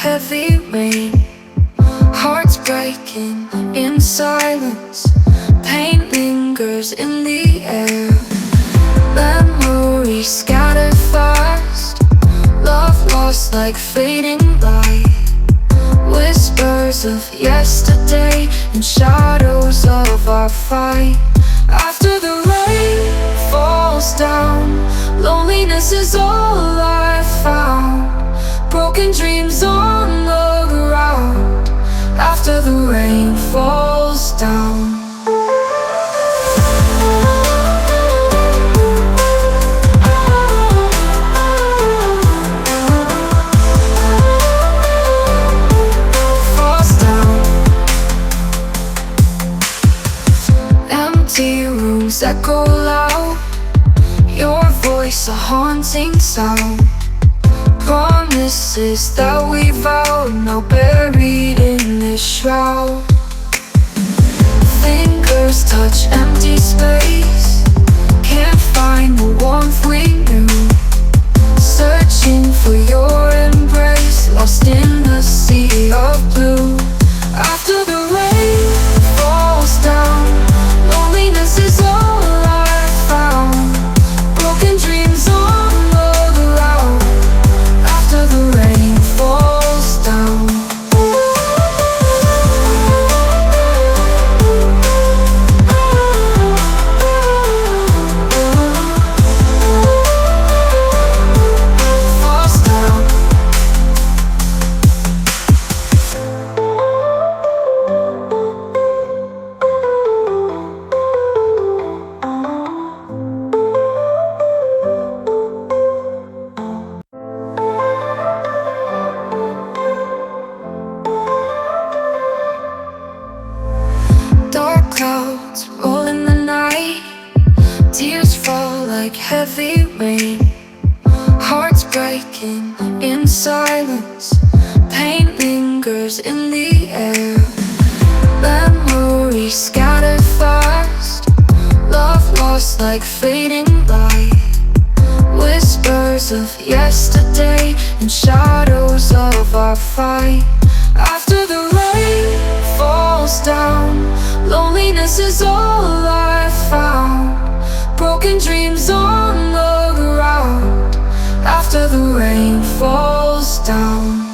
heavy rain. Hearts breaking in silence. Pain lingers in the air. Memories scattered fast. Love lost like fading light. Whispers of yesterday and shadows of our fight. After the rain falls down, loneliness is all I found. Broken dreams on the ground. After the rain falls down. Empty rooms echo loud. Your voice a haunting sound. Promises that we vowed, now buried in this shroud. Fingers touch empty space. Can't find the warmth we knew. Searching for your embrace, lost in the sea of blue. After the rain falls down, loneliness is all I found. Broken dreams on the ground. After the rain falls down. Falls down. Dark clouds roll in the night. Tears fall like heavy rain. Hearts breaking in silence. Pain lingers in the air. Memories scattered fast. Love lost like fading light. Whispers of yesterday and shadows of our fight. After the rain falls down, loneliness is all I found. Broken dreams on the ground. After the rain falls down.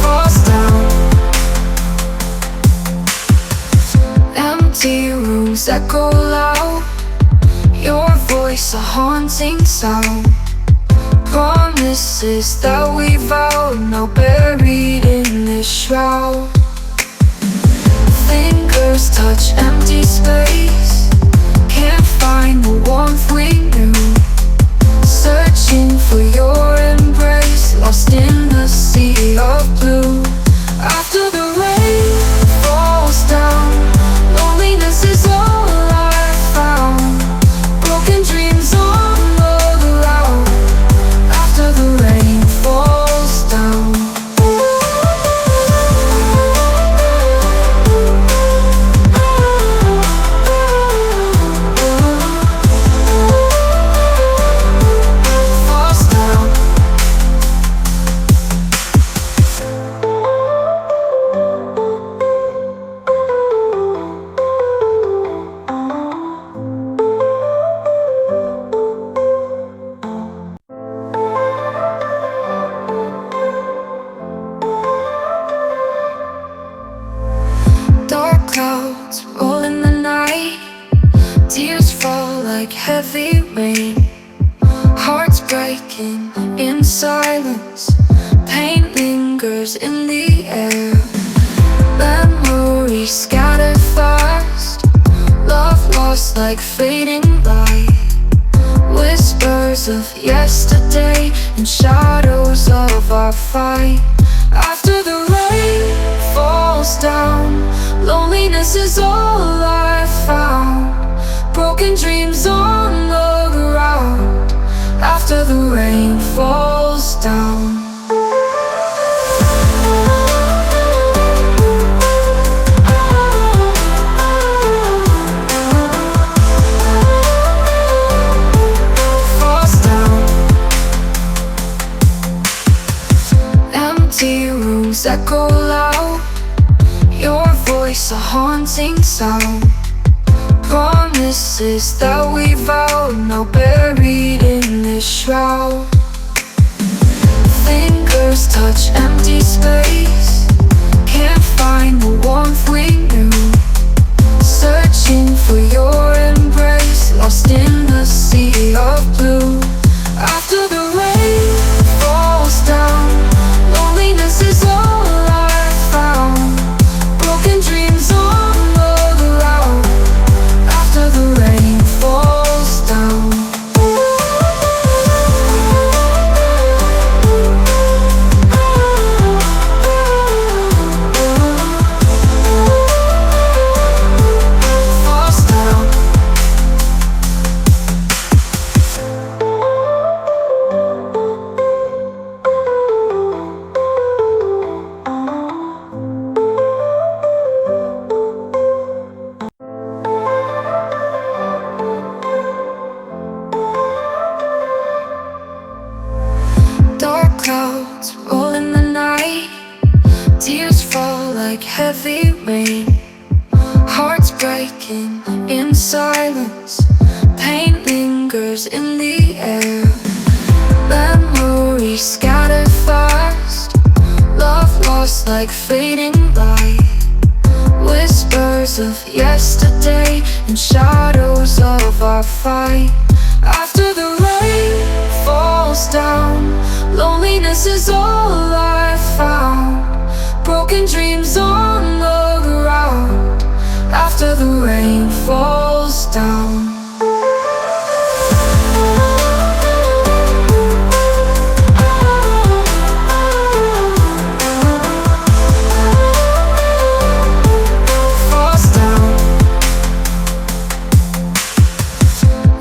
Falls down. Empty rooms echo loud. Your voice a haunting sound. Promises that we vowed, now buried in this shroud. Fingers touch empty space. Can't find the warmth we knew. Searching for your embrace, lost in the sea of blue. After the rain falls down, loneliness is all I found. Broken dreams on the ground. After the rain falls down. Falls down. Dark clouds roll in the night. Tears fall like heavy rain. Hearts breaking in silence. Pain lingers in the air. Memories scattered fast. Love lost like fading light. Whispers of yesterday and shadows of our fight. After the rain falls down, loneliness is all I found. Broken dreams on the ground. After the rain falls down. echo loud, your voice a haunting sound. Promises that we vowed, now buried in this shroud. Fingers touch empty space, can't find the warmth we knew. Searching for your embrace, lost in the sea of blue. After the rain falls down, loneliness is all I found. Broken dreams on the ground. After the rain falls down. Falls down. Dark clouds roll in the night, tears fall like heavy rain. Hearts breaking in silence, pain lingers in the air. Memories scattered fast, love lost like fading light. Whispers of yesterday and shadows of our fight. After the rain falls down, loneliness is all I found. Broken dreams on the ground. After the rain falls down. Falls down.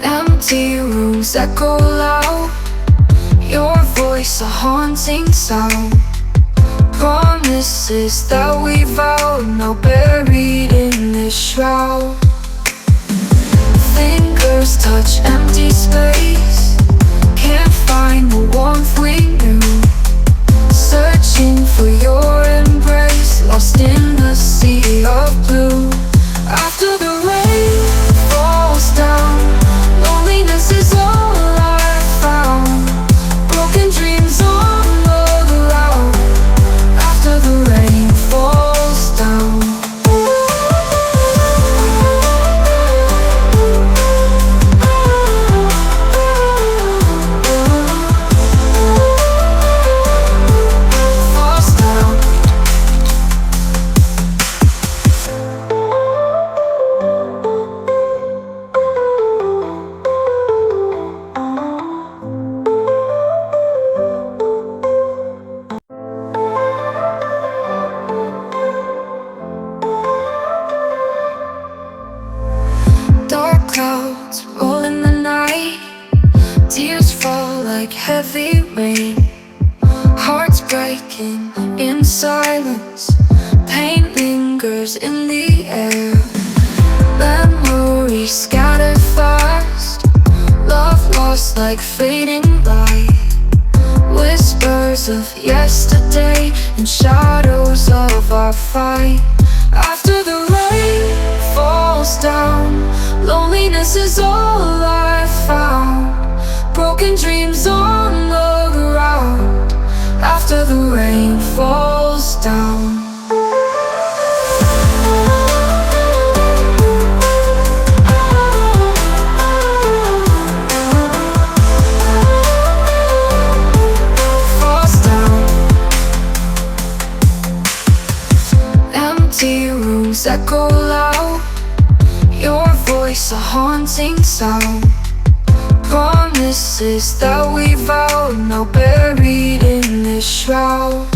Empty rooms echo loud, your voice a haunting sound. Promises that we vowed, now buried in this shroud. Fingers touch empty space, can't find the warmth we knew. Searching for your embrace, lost in the sea of blue. After the rain falls down, loneliness is all I found. Broken dreams on the ground. After the rain falls down. Falls down. Dark clouds roll in the night, tears fall like heavy rain. Hearts breaking in silence, pain lingers in the air. Memories scattered fast, love lost like fading light. Whispers of yesterday and shadows of our fight. After the rain falls down, loneliness is all I found. Broken dreams on the ground. After the rain falls down. Falls down. Empty rooms echo loud, your voice a haunting sound. Promises that we vowed, now buried in this shroud.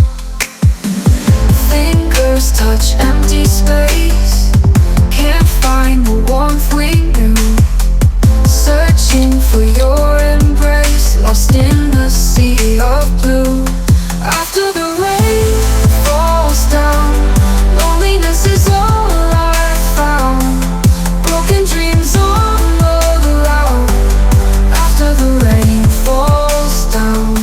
Fingers touch empty space, can't find the warmth we knew. Searching for your embrace, lost in the sea of blue. After the rain falls down, loneliness is all I found. Broken dreams on the ground. After the rain falls down.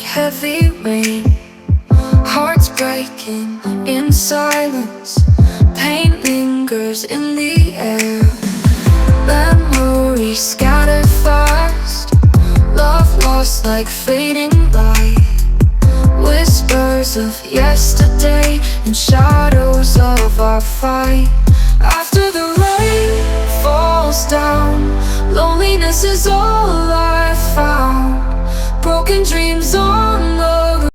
heavy rain. Hearts breaking in silence. Pain lingers in the air. Memories scattered fast. Love lost like fading light. Whispers of yesterday and shadows of our fight. After the rain falls down, loneliness is all